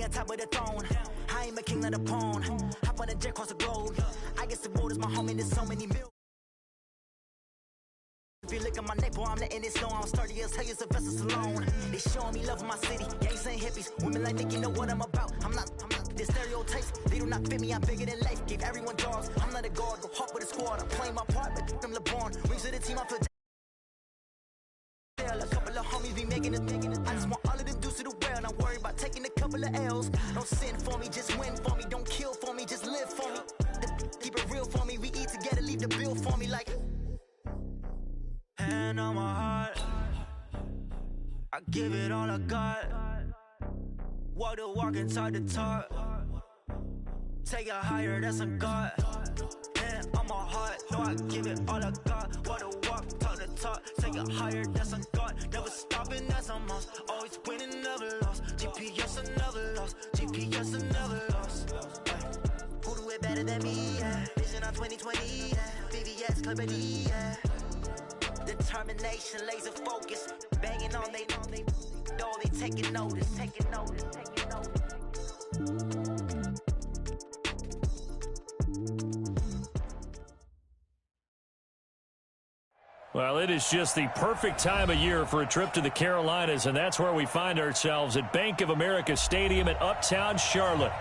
on top of the throne. I ain't a king, not a pawn. Hop on a jet across the globe. I guess the world is my home and there's so many mil. If you look at my neck, boy, I'm letting it snow. I'm sturdy as hell, Sylvester Stallone. They showing me love in my city. Gangs and hippies, women like Nick, you know what I'm about. I'm not the stereotypes. They do not fit me, I'm bigger than life. Give everyone jobs. I'm not a guard, go hard with a squad. I'm playing my part, but them LeBron. Rings to the team, I feel a couple of homies be making it. I just want all of them dudes to the well. Not worry about taking a couple of L's. Don't sin for me, just win for me. Don't kill for me, just live for me. Keep it real for me. We eat together, leave the bill for me like. Hand on my heart, I give it all I got. Walk the walk and talk the talk. Take it higher, that's a God. Hand on my heart, no, I give it all I got. Walk the walk, talk the talk. Take it higher, that's a God. Never stopping, that's a must. Always winning, never lost. GPS, I never lost. GPS, I never lost. Who do it better than me? Yeah. Vision on 2020, yeah. VVS, Clippity, yeah. Determination, laser focus, banging on they know they taking notice. Well, it is just the perfect time of year for a trip to the Carolinas, and that's where we find ourselves at Bank of America Stadium in Uptown Charlotte.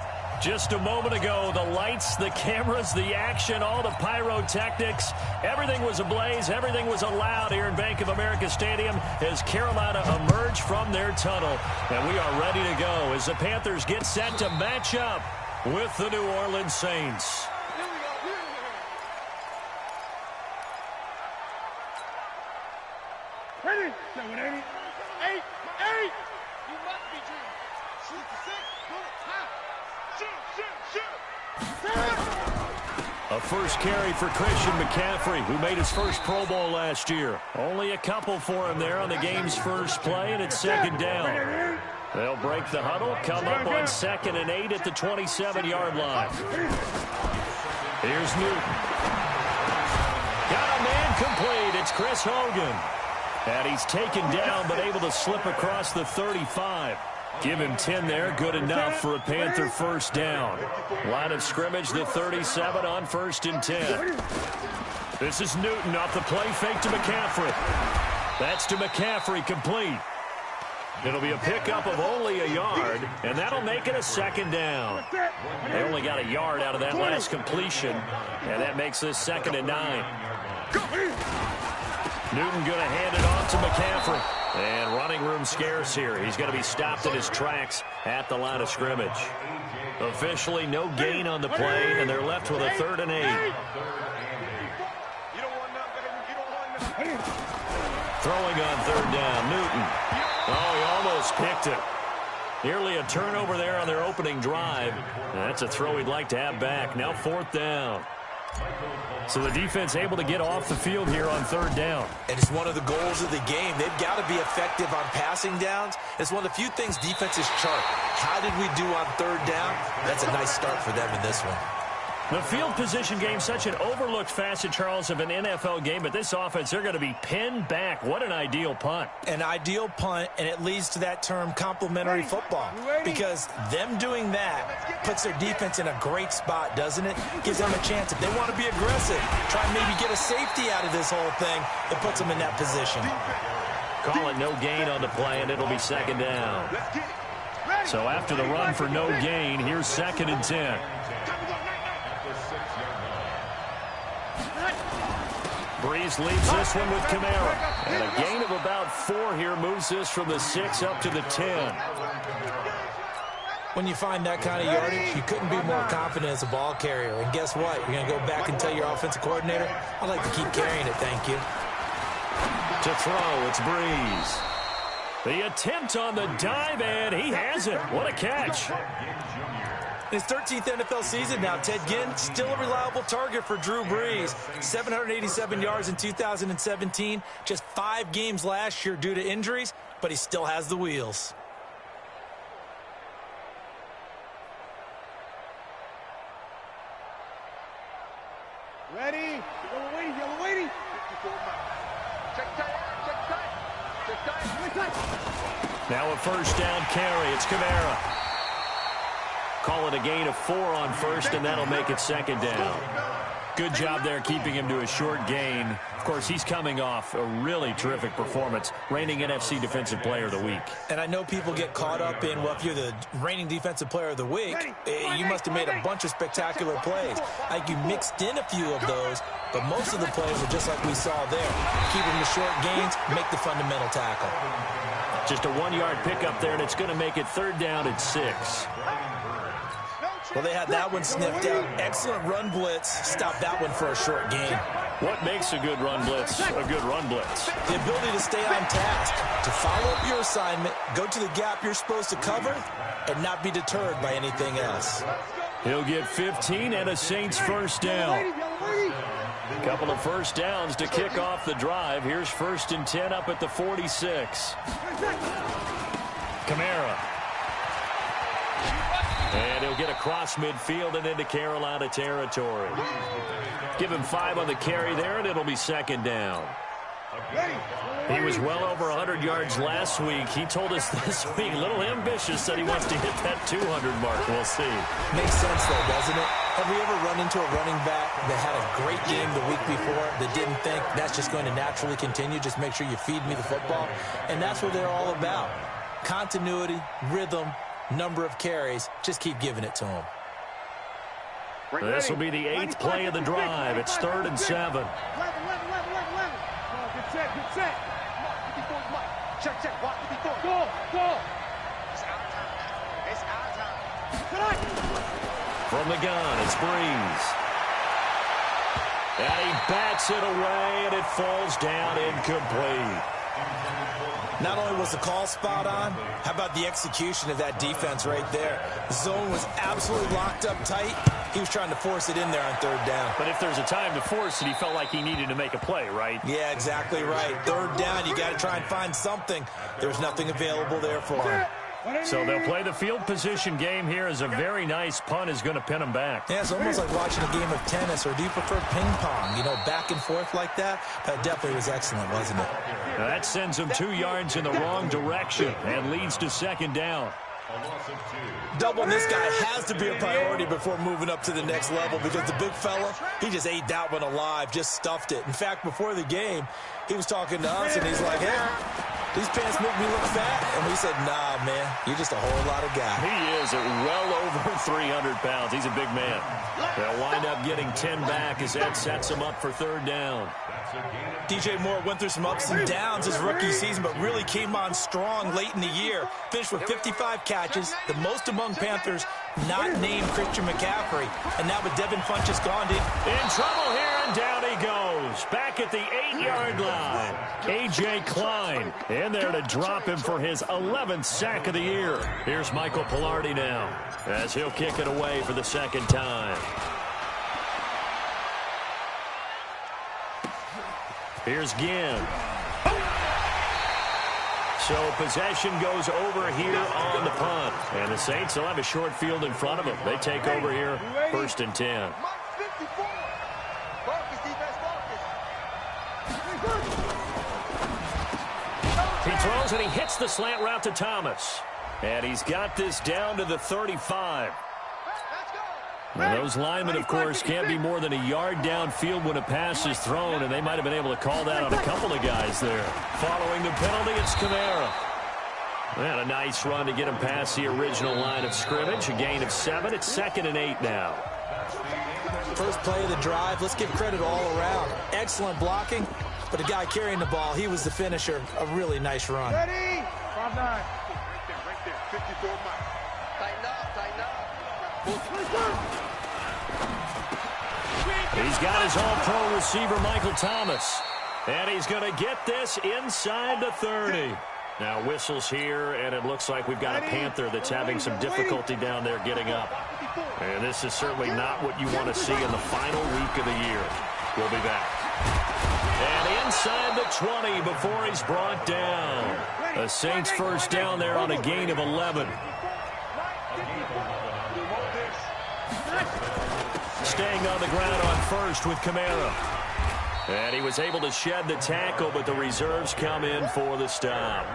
Just a moment ago, the lights, the cameras, the action, all the pyrotechnics, everything was ablaze, everything was allowed here in Bank of America Stadium as Carolina emerged from their tunnel. And we are ready to go as the Panthers get set to match up with the New Orleans Saints. Ready? 780. 8. You must be dreaming. Shoot the 6. Go to top. Shoot. A first carry for Christian McCaffrey, who made his first Pro Bowl last year. Only a couple for him there on the game's first play, and it's second down. They'll break the huddle, come up on 2nd and 8 at the 27-yard line. Here's Newton. Got a man complete. It's Chris Hogan. And he's taken down, but able to slip across the 35. Give him 10 there. Good enough for a Panther first down. Line of scrimmage, the 37 on 1st and 10. This is Newton off the play fake to McCaffrey. That's to McCaffrey, complete. It'll be a pickup of only a yard, and that'll make it a second down. They only got a yard out of that last completion, and that makes this 2nd and 9. Newton going to hand it off to McCaffrey. And running room scarce here. He's going to be stopped in his tracks at the line of scrimmage. Officially no gain on the play, and they're left with a 3rd and 8. Throwing on 3rd down, Newton. Oh, he almost picked it. Nearly a turnover there on their opening drive. That's a throw he'd like to have back. Now 4th down. So the defense able to get off the field here on 3rd down. And it's one of the goals of the game. They've got to be effective on passing downs. It's one of the few things defenses chart. How did we do on 3rd down? That's a nice start for them in this one. The field position game, such an overlooked facet, Charles, of an NFL game, but this offense, they're going to be pinned back. What an ideal punt. An ideal punt, and it leads to that term complementary football, because them doing that puts their defense in a great spot, doesn't it? Gives them a chance. If they want to be aggressive, try and maybe get a safety out of this whole thing, it puts them in that position. Call it no gain on the play, and it'll be 2nd down. So after the run for no gain, here's 2nd and 10. Breeze leads this one with Kamara. And a gain of about 4 here moves this from the 6 up to the 10. When you find that kind of yardage, you couldn't be more confident as a ball carrier. And guess what? You're going to go back and tell your offensive coordinator, I'd like to keep carrying it, thank you. To throw, it's Breeze. The attempt on the dive, and he has it. What a catch. In his 13th NFL season now, Ted Ginn still a reliable target for Drew Brees. 787 yards in 2017, just 5 games last year due to injuries, but he still has the wheels. Ready? Yellow waiting. Check tight. Now a first down carry. It's Kamara. call it a gain of 4 on first, and that'll make it second down. Good job there keeping him to a short gain. Of course, he's coming off a really terrific performance, reigning NFC Defensive Player of the Week. And I know people get caught up in, well, if you're the reigning Defensive Player of the Week, you must have made a bunch of spectacular plays. I think you mixed in a few of those, but most of the plays were just like we saw there. Keep them to short gains, make the fundamental tackle. Just a 1-yard pickup there, and it's going to make it third down at 6. Well, they had that one sniffed out. Excellent run blitz. Stop that one for a short gain. What makes a good run blitz a good run blitz? The ability to stay on task, to follow up your assignment, go to the gap you're supposed to cover, and not be deterred by anything else. He'll get 15 and a Saints first down. A couple of first downs to kick off the drive. Here's 1st and 10 up at the 46. Kamara. And he'll get across midfield and into Carolina territory. Give him 5 on the carry there, and it'll be second down. He was well over 100 yards last week. He told us this week, a little ambitious, that he wants to hit that 200 mark. We'll see. Makes sense, though, doesn't it? Have we ever run into a running back that had a great game the week before that didn't think that's just going to naturally continue? Just make sure you feed me the football. And that's what they're all about. Continuity, rhythm, number of carries. Just keep giving it to him. This will be the 8th play of the drive. It's 3rd and 7. Good set, good set. Check, check. Watch the before. Go, go. It's our time. It's our time. From the gun, it's Breeze. And he bats it away, and it falls down incomplete. Not only was the call spot on, how about the execution of that defense right there? The zone was absolutely locked up tight. He was trying to force it in there on 3rd down. But if there's a time to force it, he felt like he needed to make a play, right? Yeah, exactly right. 3rd down, you got to try and find something. There's nothing available there for him. So they'll play the field position game here as a very nice punt is going to pin them back. Yeah, it's almost like watching a game of tennis, or do you prefer ping pong? You know, back and forth like that? That definitely was excellent, wasn't it? Now that sends him 2 yards in the wrong direction and leads to second down. Doubling this guy has to be a priority before moving up to the next level, because the big fella, he just ate that one alive, just stuffed it. In fact, before the game, he was talking to us, and he's like, hey, these pants make me look fat. And we said, nah, man, you're just a whole lot of guy. He is at well over 300 pounds. He's a big man. They'll wind up getting 10 back as Ed sets him up for 3rd down. DJ Moore went through some ups and downs his rookie season, but really came on strong late in the year. Finished with 55 catches, the most among Panthers not named Christian McCaffrey. And now with Devin Funchess gone, in trouble here, and down he goes. Back at the 8-yard line. A.J. Klein in there to drop him for his 11th sack of the year. Here's Michael Pilardi now as he'll kick it away for the 2nd time. Here's Ginn. So possession goes over here on the punt. And the Saints will have a short field in front of them. They take over here, 1st and 10. He throws and he hits the slant route to Thomas. And he's got this down to the 35. And those linemen, of course, can't be more than a yard downfield when a pass is thrown, and they might have been able to call that on a couple of guys there. Following the penalty, it's Kamara. And a nice run to get him past the original line of scrimmage. A gain of 7. It's 2nd and 8 now. First play of the drive. Let's give credit all around. Excellent blocking, but the guy carrying the ball, he was the finisher. A really nice run. Ready? 5-9. Right there. 54 miles. Tighten up, tighten up. He's got his all-pro receiver, Michael Thomas. And he's going to get this inside the 30. Now whistles here, and it looks like we've got a Panther that's having some difficulty down there getting up. And this is certainly not what you want to see in the final week of the year. We'll be back. And inside the 20 before he's brought down. The Saints first down there on a gain of 11. Staying on the ground on first with Kamara. And he was able to shed the tackle, but the reserves come in for the stop.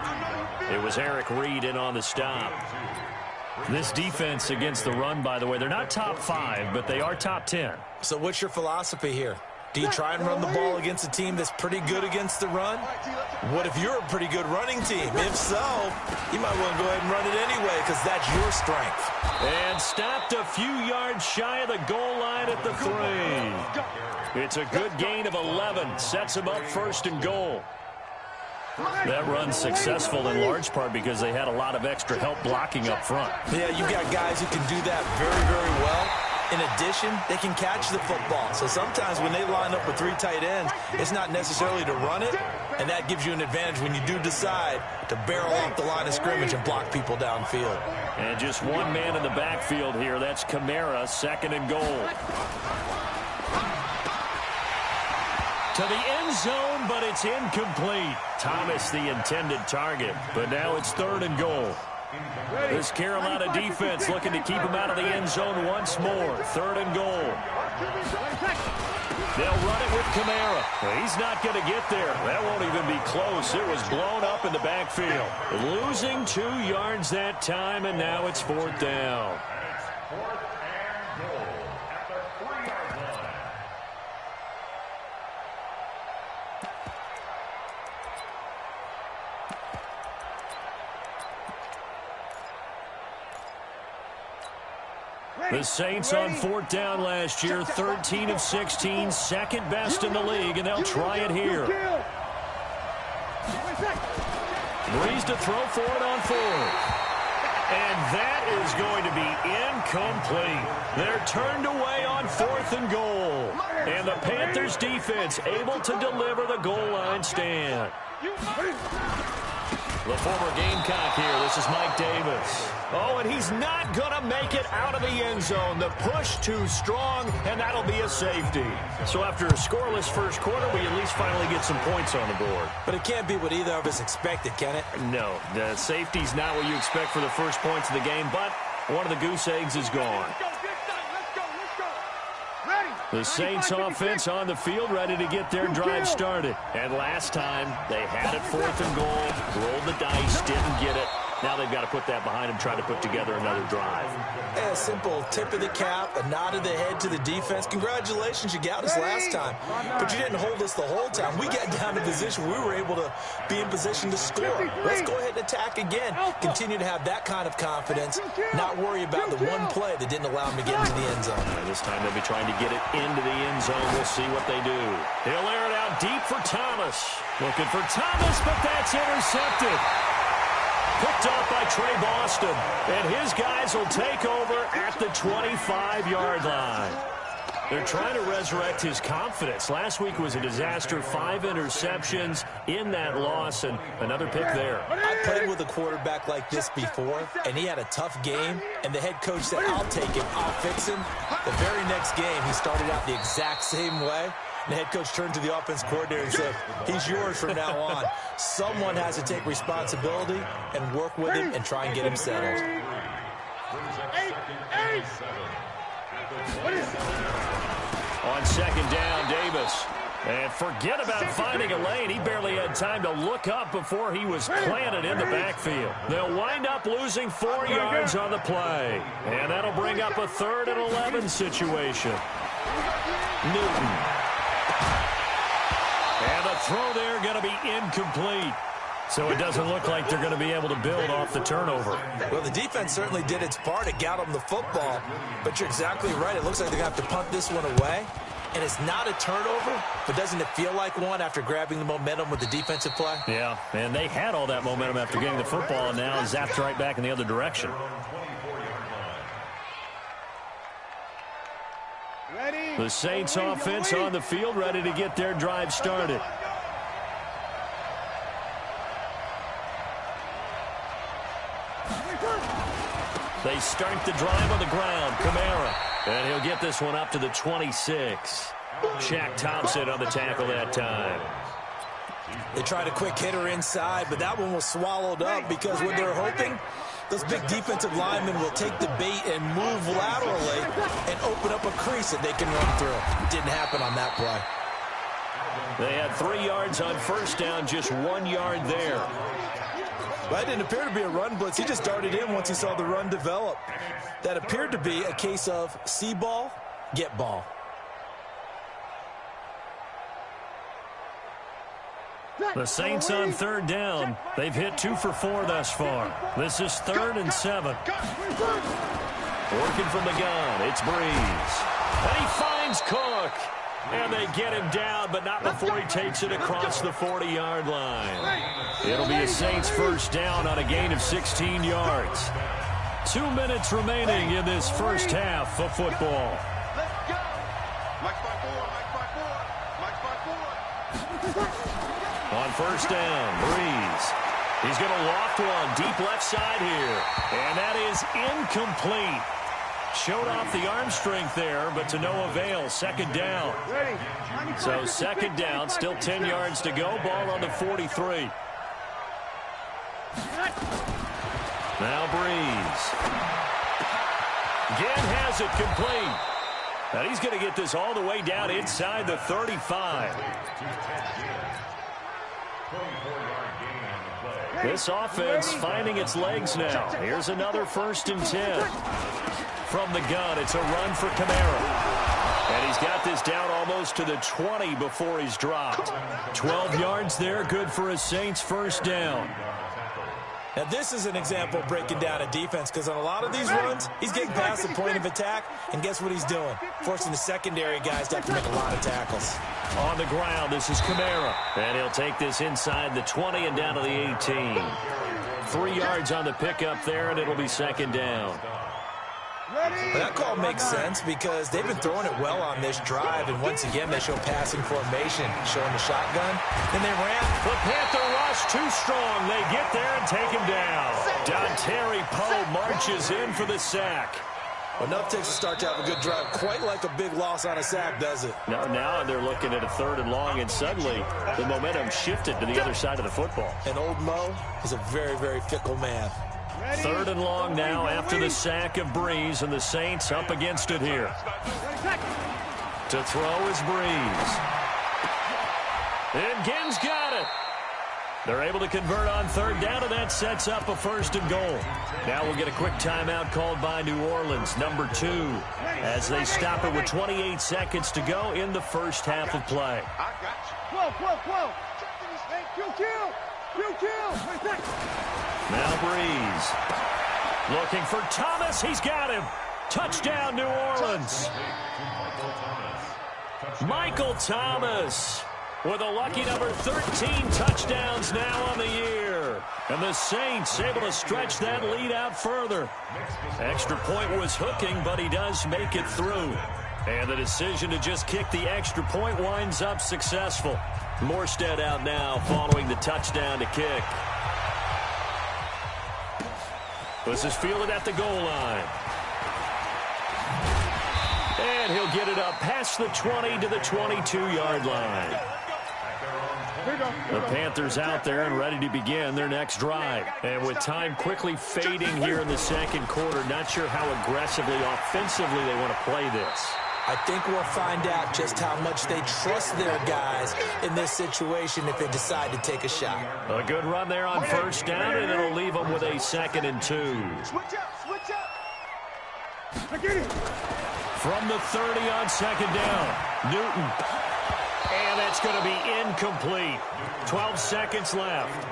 It was Eric Reed in on the stop. This defense against the run, by the way, they're not top 5, but they are top 10. So what's your philosophy here? Do you try and run the ball against a team that's pretty good against the run? What if you're a pretty good running team? If so, you might want to go ahead and run it anyway because that's your strength. And stopped a few yards shy of the goal line at the 3. It's a good gain of 11. Sets them up first and goal. That run's successful in large part because they had a lot of extra help blocking up front. Yeah, you've got guys who can do that very, very well. In addition, they can catch the football. So sometimes when they line up with 3 tight ends, it's not necessarily to run it, and that gives you an advantage when you do decide to barrel off the line of scrimmage and block people downfield. And just one man in the backfield here. That's Kamara, second and goal. To the end zone, but it's incomplete. Thomas, the intended target, but now it's third and goal. This Carolina defense looking to keep him out of the end zone once more. Third and goal. They'll run it with Kamara. He's not going to get there. That won't even be close. It was blown up in the backfield. Losing 2 yards that time, and now it's fourth down. The Saints on fourth down last year, 13 of 16, second best in the league, and they'll try it here. Breeze to throw for it on fourth. And that is going to be incomplete. They're turned away on fourth and goal. And the Panthers defense able to deliver the goal line stand. The former Gamecock here. This is Mike Davis. Oh, and he's not going to make it out of the end zone. The push too strong, and that'll be a safety. So after a scoreless first quarter, we at least finally get some points on the board. But it can't be what either of us expected, can it? No, the safety's not what you expect for the first points of the game, but one of the goose eggs is gone. The Saints offense on the field, ready to get their drive started. And last time, they had it fourth and goal, rolled the dice, didn't get it. Now they've got to put that behind them, try to put together another drive. A simple tip of the cap, a nod of the head to the defense. Congratulations, you got us last time. But you didn't hold us the whole time. We got down to position. We were able to be in position to score. Let's go ahead and attack again. Continue to have that kind of confidence, not worry about the one play that didn't allow them to get into the end zone. This time they'll be trying to get it into the end zone. We'll see what they do. He'll air it out deep for Thomas. Looking for Thomas, but that's intercepted. Picked off by Trey Boston. And his guys will take over at the 25-yard line. They're trying to resurrect his confidence. Last week was a disaster. 5 interceptions in that loss, and another pick there. I played with a quarterback like this before, and he had a tough game, and the head coach said, I'll take him, I'll fix him. The very next game, he started out the exact same way. The head coach turned to the offense coordinator and said, he's yours from now on. Someone has to take responsibility and work with him and try and get him settled. On second down, Davis. And forget about finding a lane. He barely had time to look up before he was planted in the backfield. They'll wind up losing 4 yards on the play. And that'll bring up a 3rd and 11 situation. Newton. And the throw there going to be incomplete. So it doesn't look like they're going to be able to build off the turnover. Well, the defense certainly did its part. It got them the football. But you're exactly right. It looks like they're going to have to punt this one away. And it's not a turnover, but doesn't it feel like one after grabbing the momentum with the defensive play? Yeah, and they had all that momentum after getting the football, and now zapped right back in the other direction. The Saints offense on the field, ready to get their drive started. They start the drive on the ground. Kamara. And he'll get this one up to the 26. Shaq Thompson on the tackle that time. They tried a quick hitter inside, but that one was swallowed up because what they're hoping, those big defensive linemen will take the bait and move laterally and open up a crease that they can run through. Didn't happen on that play. They had 3 yards on first down, just 1 yard there. Well, it didn't appear to be a run blitz. He just darted in once he saw the run develop. That appeared to be a case of see ball, get ball. The Saints on third down. They've hit 2 for 4 thus far. This is 3rd and 7. Working from the gun, it's Breeze. And he finds Cook. And they get him down, but not before he takes it across the 40-yard line. It'll be a Saints first down on a gain of 16 yards. 2 minutes remaining in this first half of football. Let's go. Mike's by 4. On first down, Breeze. He's going to loft one deep left side here. And that is incomplete. Showed off the arm strength there, but to no avail. Second down. So second down, still 10 yards to go. Ball on the 43. Now Breeze. Again has it complete. And he's going to get this all the way down inside the 35. This offense finding its legs now. Here's another 1st and 10. From the gun, it's a run for Kamara. And he's got this down almost to the 20 before he's dropped. 12 yards there, good for a Saints first down. Now, this is an example of breaking down a defense, because on a lot of these runs, he's getting past the point of attack, and guess what he's doing? Forcing the secondary guys to have to make a lot of tackles. On the ground, this is Kamara. And he'll take this inside the 20 and down to the 18. 3 yards on the pickup there, and it'll be second down. But that call makes sense because they've been throwing it well on this drive, and once again they show passing formation, showing the shotgun. Then they ran. The Panther rush too strong. They get there and take him down. Dontari Poe marches in for the sack. Enough takes to start to have a good drive. Quite like a big loss on a sack, does it? Now they're looking at a 3rd and long, and suddenly the momentum shifted to the other side of the football. And old Mo is a very, very fickle man. 3rd and long now after the sack of Breeze, and the Saints up against it here. To throw is Breeze. And Ginn's got it. They're able to convert on 3rd down, and that sets up a 1st and goal. Now we'll get a quick timeout called by New Orleans, number 2, as they stop it with 28 seconds to go in the first half of play. I got you. Now Breeze. Looking for Thomas. He's got him. Touchdown, New Orleans. Michael Thomas with a lucky number 13 touchdowns now on the year. And the Saints able to stretch that lead out further. Extra point was hooking, but he does make it through. And the decision to just kick the extra point winds up successful. Morstead out now following the touchdown to kick. This is fielded at the goal line. And he'll get it up past the 20 to the 22-yard line. The Panthers out there and ready to begin their next drive. And with time quickly fading here in the second quarter, not sure how aggressively, offensively they want to play this. I think we'll find out just how much they trust their guys in this situation if they decide to take a shot. A good run there on first down, and it'll leave them with a 2nd and 2. Switch up. From the 30 on 2nd down, Newton. And that's going to be incomplete. 12 seconds left.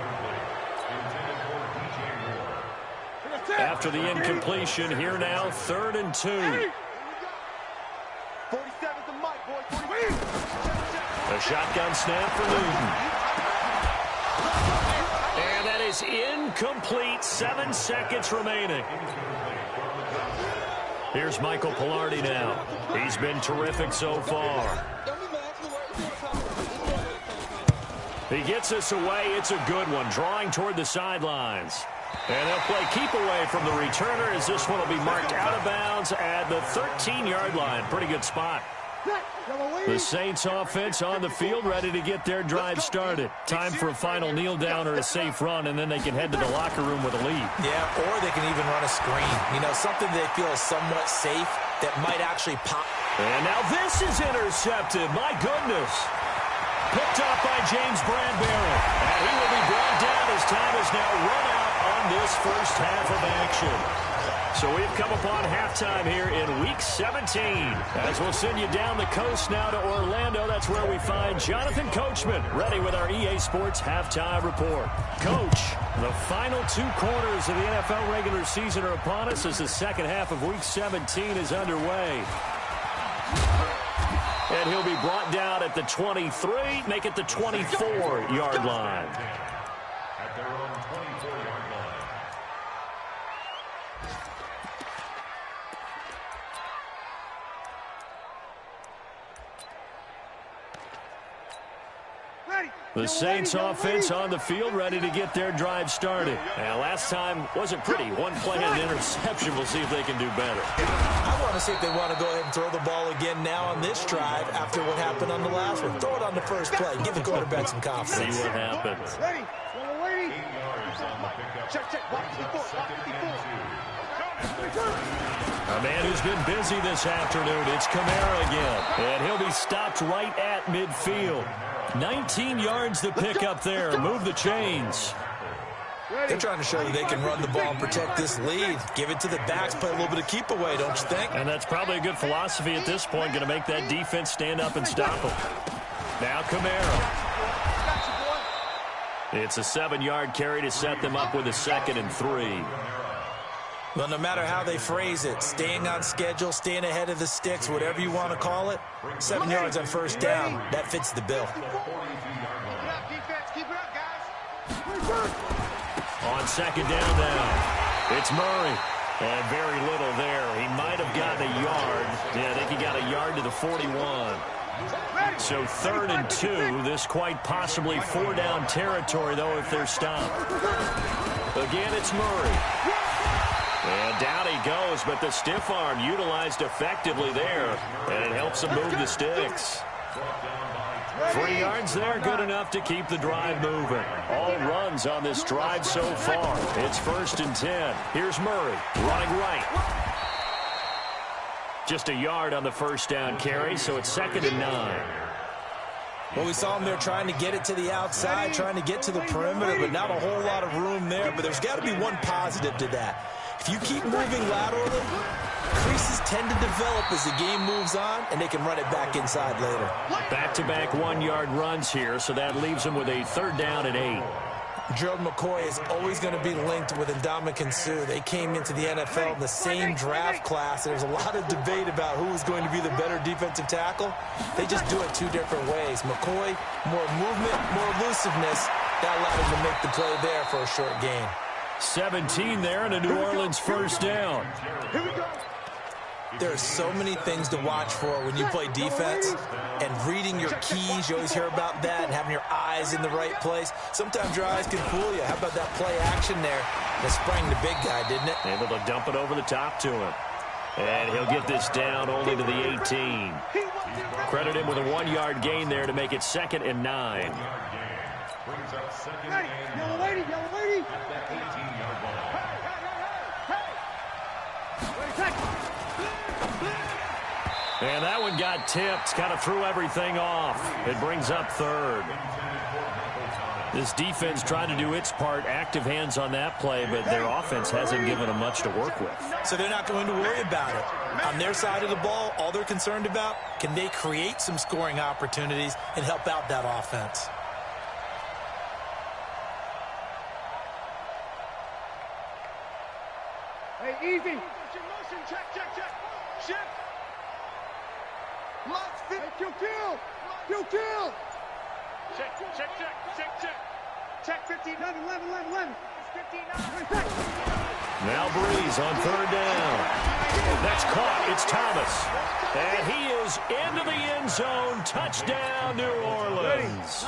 After the incompletion, here now, 3rd and 2. 47 to Mike, boy. A shotgun snap for Newton. And that is incomplete. 7 seconds remaining. Here's Michael Palardy now. He's been terrific so far. He gets us away. It's a good one. Drawing toward the sidelines. And they'll play keep away from the returner as this one will be marked out of bounds at the 13-yard line. Pretty good spot. The Saints offense on the field ready to get their drive started. Time for a final kneel down or a safe run, and then they can head to the locker room with a lead. Yeah, or they can even run a screen. You know, something they feel is somewhat safe that might actually pop. And now this is intercepted. My goodness. Picked up by James Bradbury. And he will be brought down as time is now run out on this first half of action. So we've come upon halftime here in Week 17. As we'll send you down the coast now to Orlando, that's where we find Jonathan Coachman, ready with our EA Sports Halftime Report. Coach, the final 2 quarters of the NFL regular season are upon us as the second half of Week 17 is underway. And he'll be brought down at the 23, make it the 24-yard line. At their own 24-yard line. The Saints offense on the field, ready to get their drive started. And last time wasn't pretty. One play and an interception. We'll see if they can do better. I want to see if they want to go ahead and throw the ball again now on this drive after what happened on the last one. Throw it on the first play. Give the quarterback some confidence. See what happens. Ready. Check. A man who's been busy this afternoon. It's Kamara again. And he'll be stopped right at midfield. 19 yards to pick up there. Move the chains. They're trying to show that they can run the ball and protect this lead. Give it to the backs, play a little bit of keep away, don't you think? And that's probably a good philosophy at this point. Going to make that defense stand up and stop them. Now Kamara. It's a 7-yard carry to set them up with a 2nd and 3. Well, no matter how they phrase it, staying on schedule, staying ahead of the sticks, whatever you want to call it, 7 yards on first down, that fits the bill. On 2nd down now, it's Murray. And very little there. He might have gotten a yard. Yeah, I think he got a yard to the 41. So 3rd and 2. This quite possibly 4-down territory, though, if they're stopped. Again, it's Murray. And down he goes, but the stiff arm utilized effectively there. And it helps him move the sticks. 3 yards there, good enough to keep the drive moving. All runs on this drive so far. It's 1st and 10. Here's Murray running right. Just a yard on the first down carry, so it's 2nd and 9. Well, we saw him there trying to get it to the outside, trying to get to the perimeter, but not a whole lot of room there. But there's got to be one positive to that. If you keep moving laterally, creases tend to develop as the game moves on, and they can run it back inside later. Back-to-back 1-yard runs here, so that leaves them with a 3rd down and 8. Gerald McCoy is always going to be linked with Ndamukong Suh. They came into the NFL in the same draft class. There's a lot of debate about who is going to be the better defensive tackle. They just do it 2 different ways. McCoy, more movement, more elusiveness. That allowed him to make the play there for a short gain. 17 there and a New Orleans first down. There are so many things to watch for when you play defense, and reading your keys, you always hear about that, and having your eyes in the right place. Sometimes your eyes can fool you. How about that play action there? That sprang the big guy, didn't it? Able to dump it over the top to him. And he'll get this down only to the 18. Credit him with a 1-yard gain there to make it 2nd and 9. Yellow lady. At that 18-yard line. And that one got tipped, kind of threw everything off. It brings up 3rd. This defense tried to do its part, active hands on that play, but their offense hasn't given them much to work with. So they're not going to worry about it. On their side of the ball, all they're concerned about, can they create some scoring opportunities and help out that offense? Hey, easy. Motion, check. Shift. Lock, fit. Hey, kill. Check, 15, 11. It's 59. Now Breeze on 3rd down. That's caught. It's Thomas. And he is into the end zone. Touchdown, New Orleans.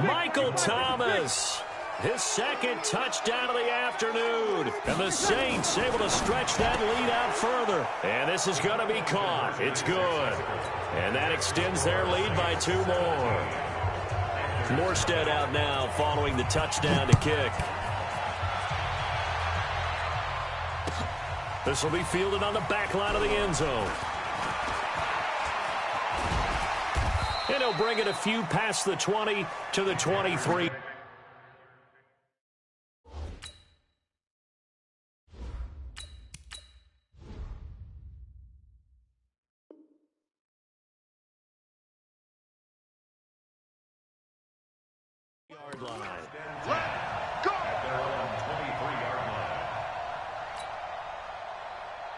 Michael Thomas. His 2nd touchdown of the afternoon. And the Saints able to stretch that lead out further. And this is going to be caught. It's good. And that extends their lead by 2 more. Morstead out now following the touchdown to kick. This will be fielded on the back line of the end zone. And They'll bring it a few past the 20 to the 23. Yard line. Go! At their own 23-yard line.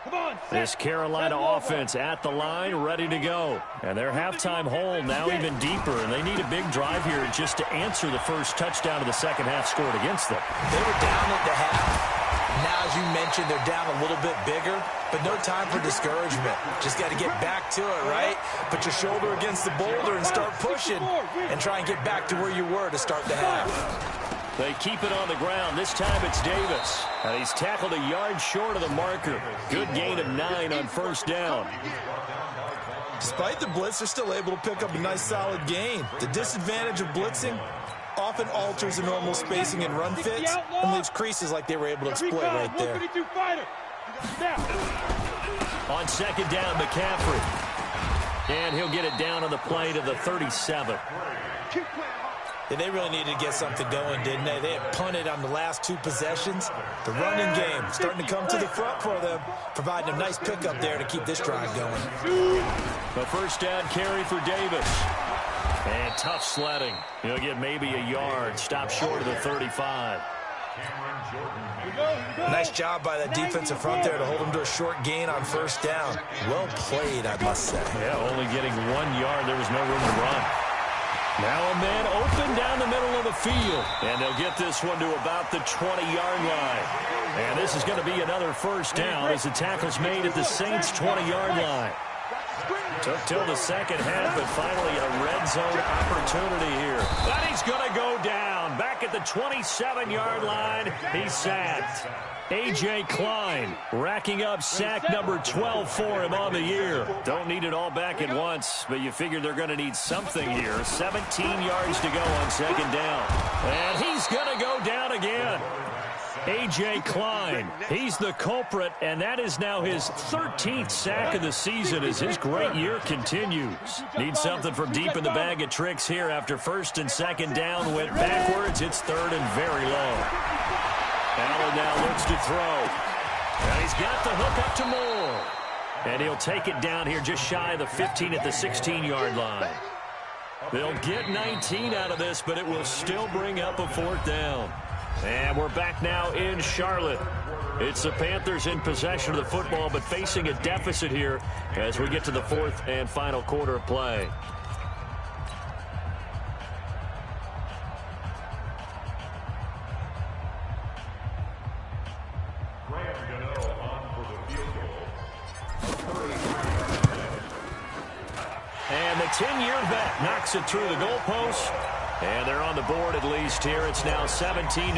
Come on, This Carolina offense at the line, ready to go. And their halftime hole now even deeper, and they need a big drive here just to answer the first touchdown of the second half scored against them. They were down at the half. Now, as you mentioned, they're down a little bit bigger, but no time for discouragement. Just got to get back to it, right? Put your shoulder against the boulder and start pushing and try and get back to where you were to start the half. They keep it on the ground. This time it's Davis. And he's tackled a yard short of the marker. Good gain of 9 on first down. Despite the blitz, they're still able to pick up a nice solid gain. The disadvantage of blitzing often alters the normal spacing and run fits and leaves creases like they were able to exploit right there. On second down, McCaffrey. And he'll get it down on the play to the 37. Yeah, they really needed to get something going, didn't they? They had punted on the last 2 possessions. The running game starting to come to the front for them, providing a nice pickup there to keep this drive going. The first down carry for Davis. And tough sledding. He'll get maybe a yard. Stop short of the 35. Nice job by that defensive front there to hold him to a short gain on first down. Well played, I must say. Yeah, only getting 1 yard. There was no room to run. Now a man open down the middle of the field. And they'll get this one to about the 20-yard line. And this is going to be another first down as the tackle's made at the Saints' 20-yard line. Took till the second half, but finally a red zone opportunity here. But he's going to go down. Back at the 27-yard line, he's sacked. A.J. Klein racking up sack number 12 for him on the year. Don't need it all back at once, but you figure they're going to need something here. 17 yards to go on second down. And he's going to go down again. A.J. Klein, he's the culprit, and that is now his 13th sack of the season as his great year continues. Needs something from deep in the bag of tricks here after first and second down went backwards. It's third and very low. Allen now looks to throw. And he's got the hook up to Moore. And he'll take it down here just shy of the 15 at the 16-yard line. They'll get 19 out of this, but it will still bring up a fourth down. And we're back now in Charlotte. It's the Panthers in possession of the football, but facing a deficit here as we get to the fourth and final quarter of play. And the 10-year vet knocks it through the goalpost. And they're on the board at least here. It's now 17-3.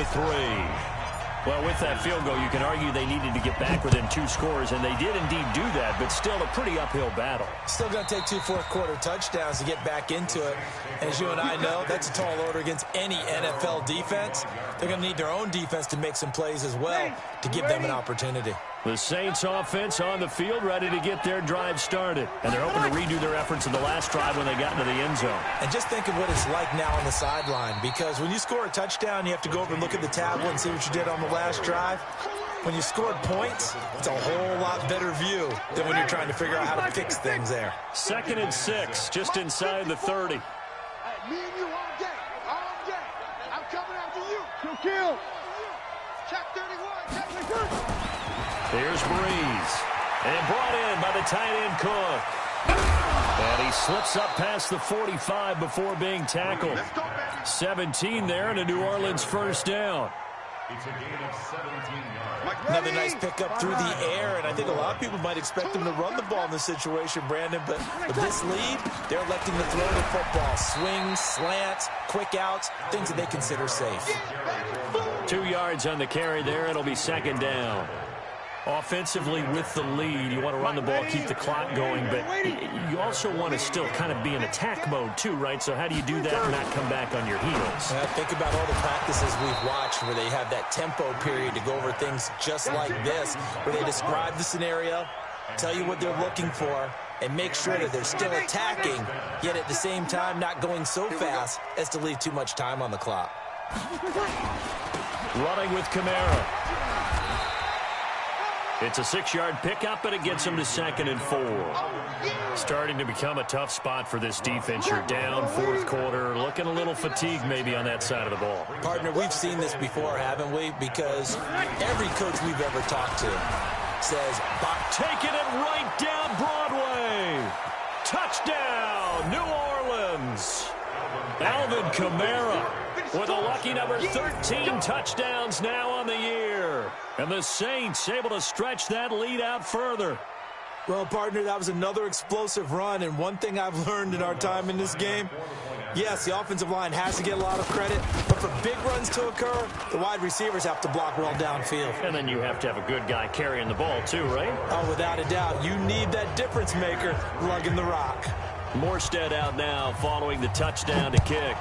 Well, with that field goal, you can argue they needed to get back within 2 scores, and they did indeed do that, but still a pretty uphill battle. Still going to take 2 fourth-quarter touchdowns to get back into it. As you and I know, that's a tall order against any NFL defense. They're going to need their own defense to make some plays as well to give them an opportunity. The Saints offense on the field ready to get their drive started. And they're hoping to redo their efforts in the last drive when they got into the end zone. And just think of what it's like now on the sideline, because when you score a touchdown, you have to go over and look at the tablet and see what you did on the last drive. When you scored points, it's a whole lot better view than when you're trying to figure out how to fix things there. 2nd and 6, just inside the 30. Me and you all day. All day. I'm coming after you. Kill. Check 31. Check 31. Here's Breeze. And brought in by the tight end Cook. And he slips up past the 45 before being tackled. 17 there and a New Orleans first down. It's a gain of 17 yards. Another nice pickup through the air, and I think a lot of people might expect them to run the ball in this situation, Brandon, but with this lead, they're electing to throw the football. Swings, slants, quick outs, things that they consider safe. 2 yards on the carry there. It'll be second down. Offensively with the lead, you want to run the ball, keep the clock going, but you also want to still kind of be in attack mode too, right? So how do you do that and not come back on your heels? Think about all the practices we've watched where they have that tempo period to go over things just like this, where they describe the scenario, tell you what they're looking for, and make sure that they're still attacking, yet at the same time not going so fast as to leave too much time on the clock. Running with Kamara. It's a 6-yard pickup, but it gets him to 2nd and 4. Starting to become a tough spot for this defense. You're down, 4th quarter, looking a little fatigued maybe on that side of the ball. Partner, we've seen this before, haven't we? Because every coach we've ever talked to says, taking it right down Broadway. Touchdown, New Orleans. Alvin Kamara with a lucky number 13 touchdowns now on the year. And the Saints able to stretch that lead out further. Well, partner, that was another explosive run, and one thing I've learned in our time in this game, yes, the offensive line has to get a lot of credit, but for big runs to occur, the wide receivers have to block well downfield. And then you have to have a good guy carrying the ball too, right? Oh, without a doubt. You need that difference maker lugging the rock. Morstead out now following the touchdown to kick.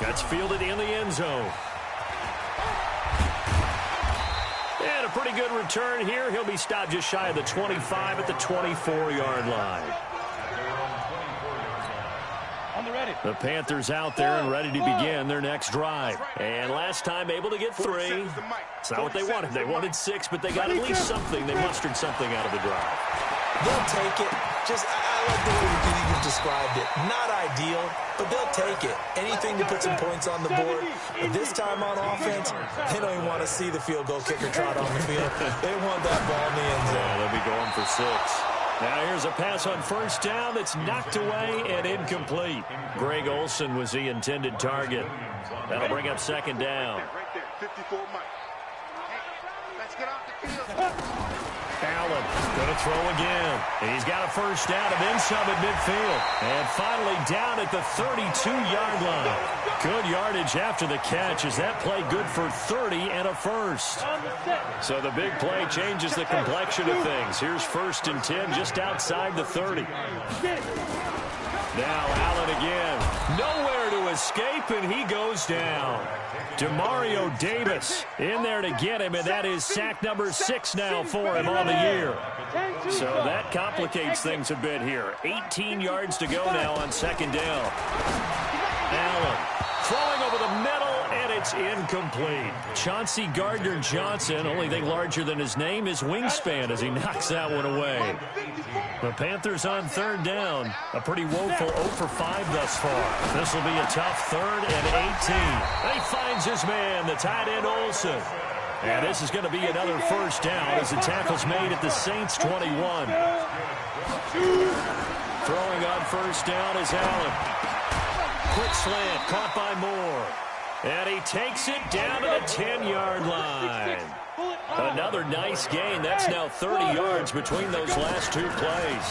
That's fielded in the end zone. And a pretty good return here. He'll be stopped just shy of the 25 at the 24-yard line. The Panthers out there and ready to begin their next drive. And last time able to get 3. It's not what they wanted. They wanted 6, but they got at least something. They mustered something out of the drive. They'll take it. I like the way you've described it. Not ideal, but they'll take it. Anything to put some points on the board. But this time on offense, they don't even want to see the field goal kicker trot on the field. They want that ball in the end zone. Yeah, they'll be going for 6. Now here's a pass on first down that's knocked away and incomplete. Greg Olsen was the intended target. That'll bring up 2nd down. Allen going to throw again. He's got a first down and then some at midfield. And finally down at the 32-yard line. Good yardage after the catch. Is that play good for 30 and a first? So the big play changes the complexion of things. Here's 1st and 10 just outside the 30. Now Allen again. Nowhere to escape, and he goes down. Demario Davis in there to get him, and that is sack number 6 now for him on the year. So that complicates things a bit here. 18 yards to go now on 2nd down. Allen throwing over the middle, and it's incomplete. Chauncey Gardner-Johnson, only thing larger than his name is wingspan as he knocks that one away. The Panthers on 3rd down. A pretty woeful 0 for 5 thus far. This will be a tough 3rd and 18. And he finds his man, the tight end Olsen. And this is going to be another first down as the tackle's made at the Saints 21. Throwing on first down is Allen. Quick slant, caught by Moore. And he takes it down to the 10-yard line. Another nice gain. That's now 30 yards between those last 2 plays.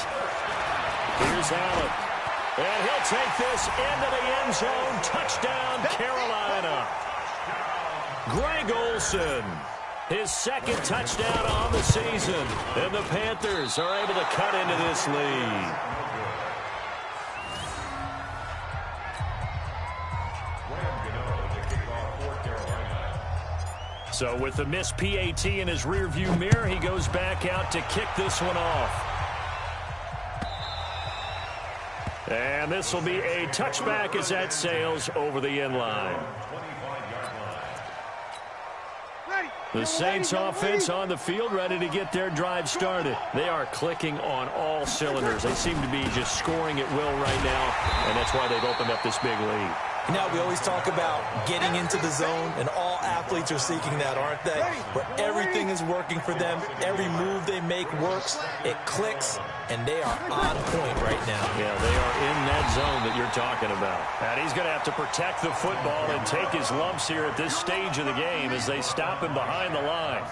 Here's Allen. And he'll take this into the end zone. Touchdown, Carolina. Greg Olsen, his 2nd touchdown on the season. And the Panthers are able to cut into this lead. So with the missed PAT in his rearview mirror, he goes back out to kick this one off. And this will be a touchback as that sails over the end line. The Saints offense on the field, ready to get their drive started. They are clicking on all cylinders. They seem to be just scoring at will right now, and that's why they've opened up this big lead. You know, we always talk about getting into the zone, and all athletes are seeking that, aren't they? Where everything is working for them, every move they make works, it clicks, and they are on point right now. Yeah, they are in that zone that you're talking about. And he's going to have to protect the football and take his lumps here at this stage of the game as they stop him behind the line.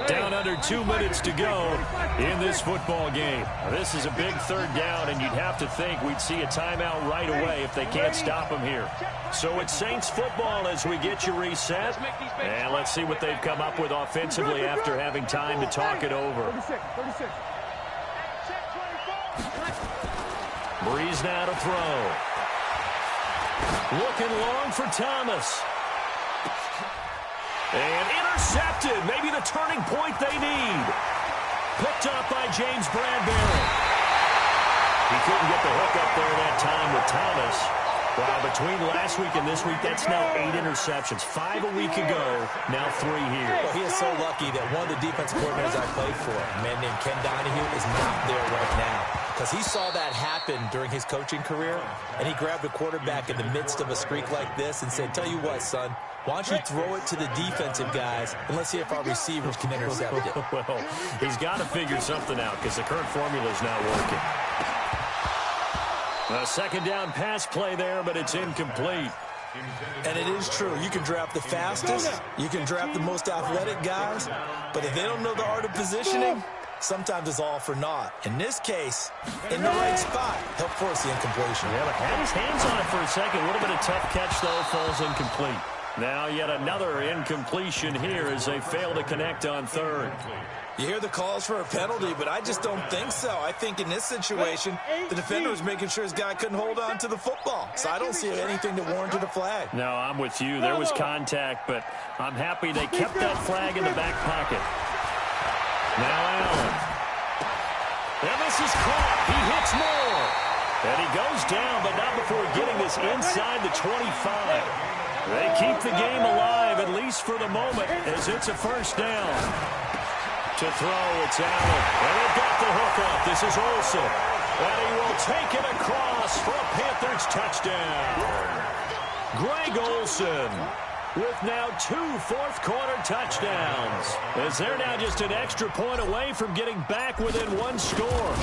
Down under 2 minutes to go in this football game. Now, this is a big 3rd down, and you'd have to think we'd see a timeout right away if they can't stop him here. So it's Saints football as we get you reset. And let's see what they've come up with offensively after having time to talk it over. Breeze now to throw. Looking long for Thomas. And Intercepted. Maybe the turning point they need. Picked up by James Bradbury. He couldn't get the hook up there that time with Thomas. Well, between last week and this week, that's now 8 interceptions. 5 a week ago, now 3 here. Well, he is so lucky that one of the defensive coordinators I played for, a man named Ken Donahue, is not there right now. Because he saw that happen during his coaching career, and he grabbed a quarterback in the midst of a streak like this and said, tell you what, son, why don't you throw it to the defensive guys, and let's see if our receivers can intercept it. Well, he's got to figure something out because the current formula is not working. A second down pass play there, but it's incomplete. And it is true. You can draft the fastest. You can draft the most athletic guys. But if they don't know the art of positioning, sometimes it's all for naught. In this case, in the right spot, help force the incompletion. Yeah, but had his hands on it for a second. A little bit of tough catch, though, falls incomplete. Now yet another incompletion here as they fail to connect on third. You hear the calls for a penalty, but I just don't think so. I think in this situation, the defender was making sure his guy couldn't hold on to the football. So I don't see anything that warranted a flag. No, I'm with you. There was contact, but I'm happy they kept that flag in the back pocket. Now Allen. And this is caught. He hits more. And he goes down, but not before getting this inside the 25. They keep the game alive, at least for the moment, as it's a first down. To throw, it's Allen. And they've got the hook up. This is Olsen. And he will take it across for a Panthers touchdown. Greg Olsen with now 2 fourth-quarter touchdowns. As they're now just an extra point away from getting back within 1 score.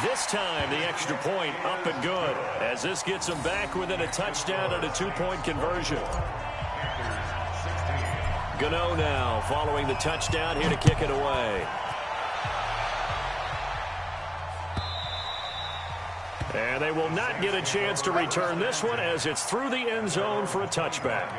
This time, the extra point up and good, as this gets them back within a touchdown and a 2-point conversion. Gano now following the touchdown here to kick it away. And they will not get a chance to return this one as it's through the end zone for a touchback.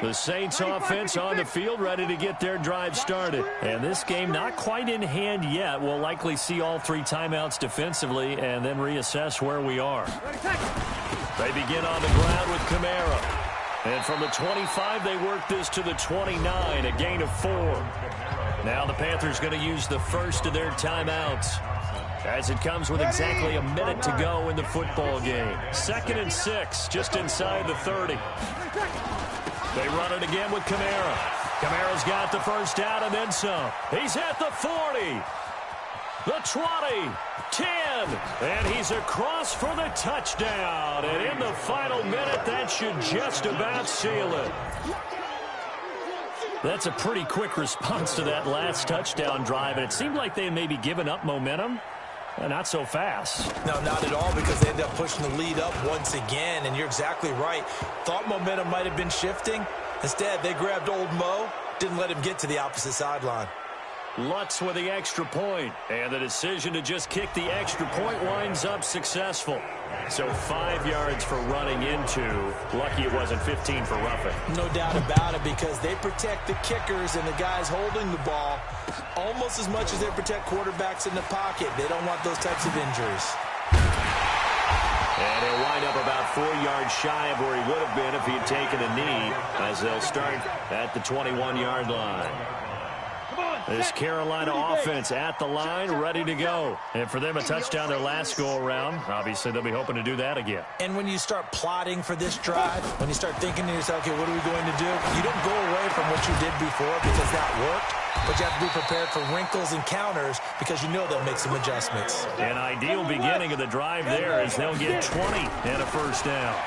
The Saints offense on the field ready to get their drive started. And this game not quite in hand yet. We'll likely see all 3 timeouts defensively and then reassess where we are. They begin on the ground with Kamara. And from the 25, they work this to the 29, a gain of 4. Now the Panthers going to use the first of their timeouts as it comes with exactly a minute to go in the football game. 2nd and 6, just inside the 30. They run it again with Kamara. Kamara's got the first down and then some. He's at the 40, the 20, 10, and he's across for the touchdown. And in the final minute, that should just about seal it. That's a pretty quick response to that last touchdown drive, and it seemed like they had maybe given up momentum. Not so fast. No, not at all, because they ended up pushing the lead up once again, and you're exactly right. Thought momentum might have been shifting. Instead, they grabbed old Mo, didn't let him get to the opposite sideline. Lutz with the extra point, and the decision to just kick the extra point winds up successful. So 5 yards for running into. Lucky it wasn't 15 for roughing. No doubt about it, because they protect the kickers and the guys holding the ball almost as much as they protect quarterbacks in the pocket. They don't want those types of injuries. And he'll wind up about 4 yards shy of where he would have been if he had taken a knee, as they'll start at the 21-yard line. This Carolina offense at the line, ready to go. And for them, a touchdown their last go-around. Obviously, they'll be hoping to do that again. And when you start plotting for this drive, when you start thinking to yourself, okay, what are we going to do? You don't go away from what you did before because that worked. But you have to be prepared for wrinkles and counters because you know they'll make some adjustments. An ideal beginning of the drive there as they'll get 20 and a first down.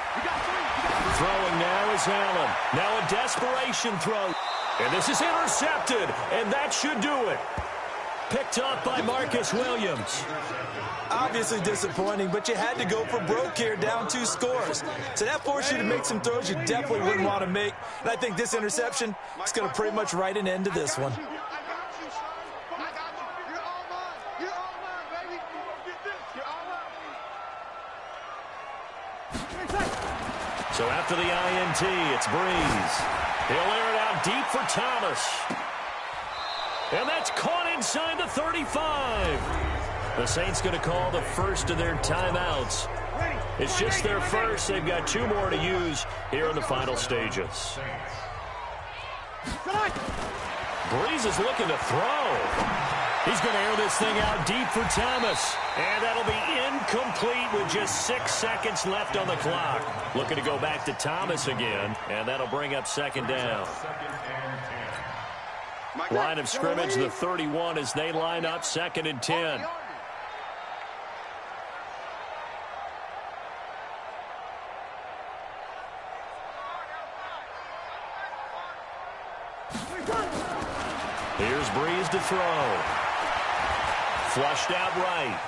Throwing now is Allen. Now a desperation throw. And this is intercepted, and that should do it. Picked up by Marcus Williams. Obviously disappointing, but you had to go for broke here, down 2 scores. So that forced you to make some throws you definitely wouldn't want to make. And I think this interception is going to pretty much write an end to this one. So after the INT, it's Breeze. He'll air it out deep for Thomas. And that's caught inside the 35. The Saints going to call the first of their timeouts. It's just their first. They've got 2 more to use here in the final stages. Breeze is looking to throw. He's going to air this thing out deep for Thomas. And that'll be incomplete with just 6 seconds left on the clock. Looking to go back to Thomas again, and that'll bring up 2nd down. Line of scrimmage, the 31, as they line up 2nd and 10. Here's Breeze to throw. Flushed out right.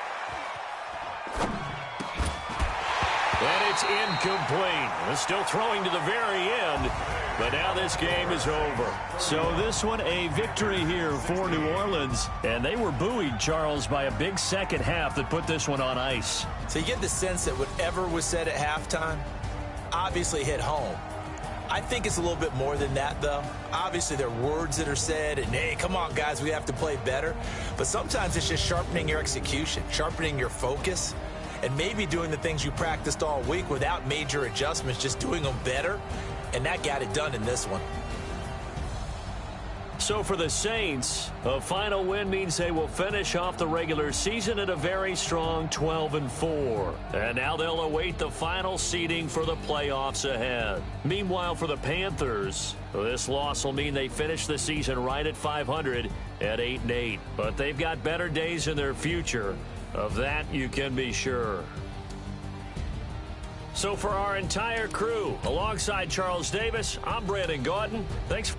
And it's incomplete. They're still throwing to the very end, but now this game is over. So this one, a victory here for New Orleans. And they were buoyed, Charles, by a big second half that put this one on ice. So you get the sense that whatever was said at halftime obviously hit home. I think it's a little bit more than that, though. Obviously, there are words that are said, and, hey, come on, guys, we have to play better. But sometimes it's just sharpening your execution, sharpening your focus, and maybe doing the things you practiced all week without major adjustments, just doing them better. And that got it done in this one. So for the Saints, a final win means they will finish off the regular season at a very strong 12-4. And now they'll await the final seeding for the playoffs ahead. Meanwhile, for the Panthers, this loss will mean they finish the season right at 500 at 8-8. But they've got better days in their future. Of that, you can be sure. So for our entire crew, alongside Charles Davis, I'm Brandon Gaudin. Thanks for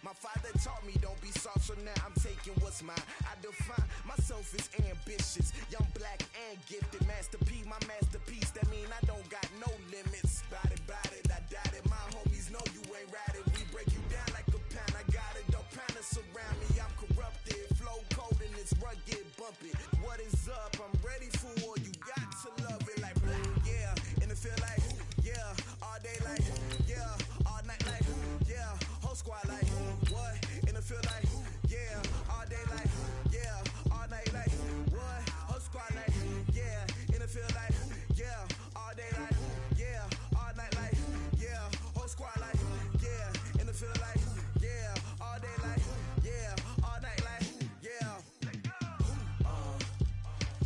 my father taught me don't be soft, so now I'm taking what's mine. I define myself as ambitious, young, black, and gifted. Master P, my masterpiece. That mean I don't got no limits. Bout it, I doubt it. My homies know you ain't ratted. We break you down like a pound. I got it, don't pound us around me. I'm corrupted, flow cold and it's rugged, bumpy. What is up? I'm ready for war. You got to love it like black, yeah. And it feel like, yeah, all day like, yeah, all night like, yeah, whole squad like, what? And it feel like, yeah, all day like, yeah, all night like, what? Whole squad like, yeah, and it feel like, yeah, all day like, yeah, all night like, yeah, whole squad like, yeah, and it feel like, yeah, all day like, yeah, all night like, yeah.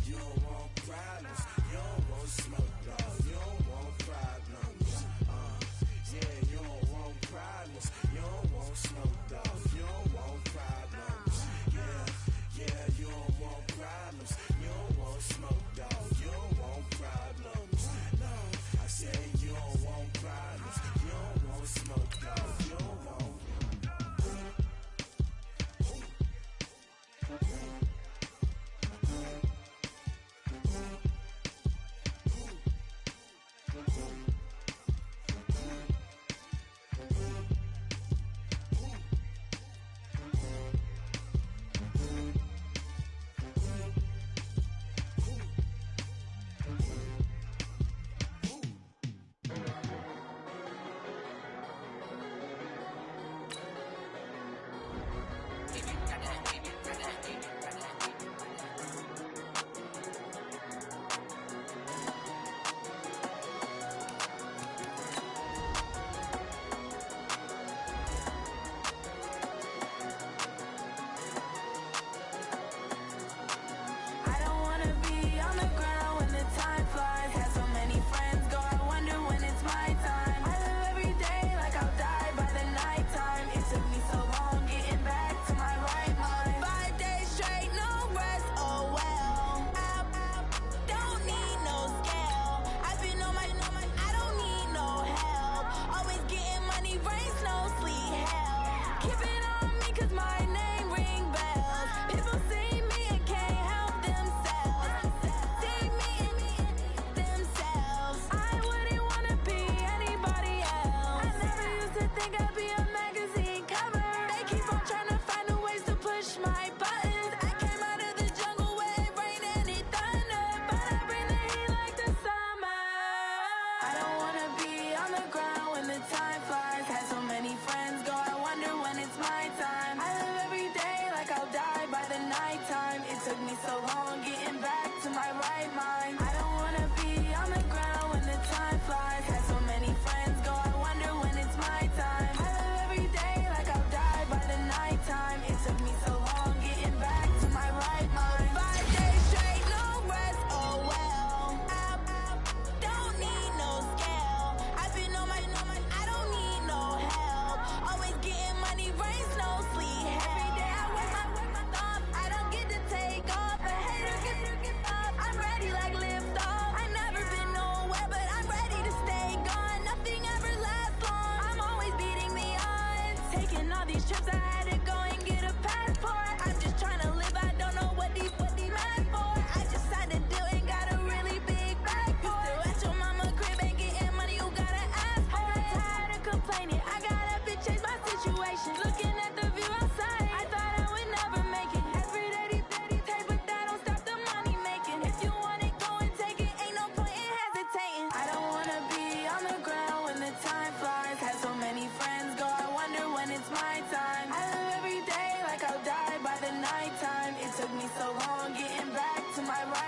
You don't want problems, you don't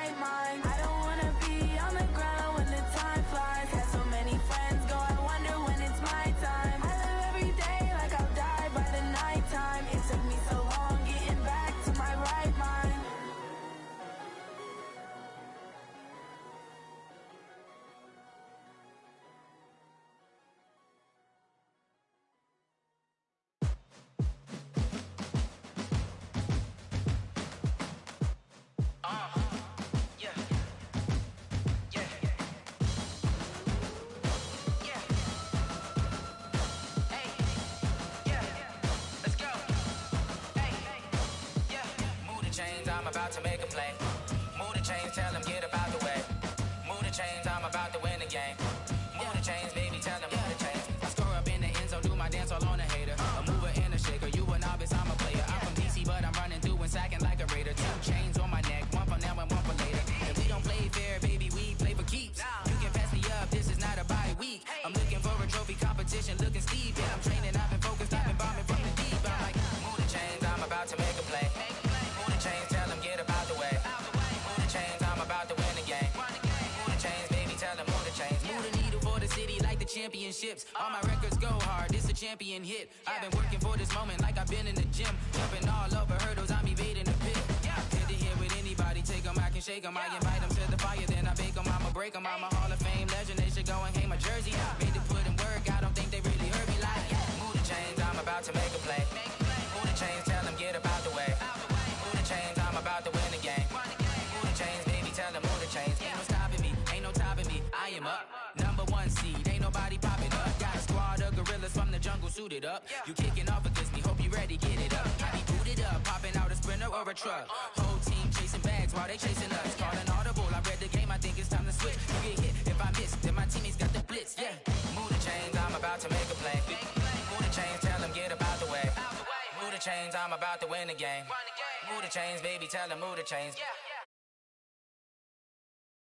right mind. I don't wanna be on the ground when the time flies. Had so many friends go, I wonder when it's my time. I live every day like I'll die by the nighttime. It took me so long getting back to my right mind. I'm about to make a play. Move the chains, tell them get up out the way. Move the chains, I'm about to win the game. Move the chains, baby, tell them move the chains. I score up in the end zone, do my dance all on a hater. A mover and a shaker, you a novice, I'm a player. I'm from DC, but I'm running through and sacking like a raider. 2 chains on my neck, one for now and one for later. If we don't play fair, baby, we play for keeps. You can pass me up, this is not a bye week. I'm looking for a trophy competition, looking steep. Yeah, I'm training, I've been focused, I've been bombing from the deep. I'm like, move the chains, I'm about to make a play. Move the chains, tell them get up out the way. Move the chains, I'm about to win the game. Move the chains, baby, tell them move the chains. Move the needle for the city like the championships. All my records go hard, this a champion hit. I've been working for this moment like I've been in the gym. Jumping all over hurdles, I'm evading the pit. Hit to hit with anybody, take them, I can shake them. I invite them to the fire, then I bake them, I'ma break them. I'm a Hall of Fame legend, they should go and hang my jersey. Made to put in work, I don't think they really heard me like. Move the chains, I'm about to make a play. Move the chains, tell them get up out the way. Move the chains, I'm about to win the game. Move the chains, baby, tell them move the chains. Ain't no stopping me, ain't no topping me. I am up, #1 seed, ain't nobody popping up. Got a squad of gorillas from the jungle suited up. You kicking off against me, hope you ready, get it up. I be booted up, popping out a sprinter or a truck. Whole team chasing bags while they chasing us. Calling audible, I read the game, I think it's time to switch. You get hit if I miss, then my teammates got the blitz, yeah. Move the chains, I'm about to make a play. Move the chains, tell them get up out the way. Move the chains, I'm about to win the game. Move the chains, baby, tell them move the chains.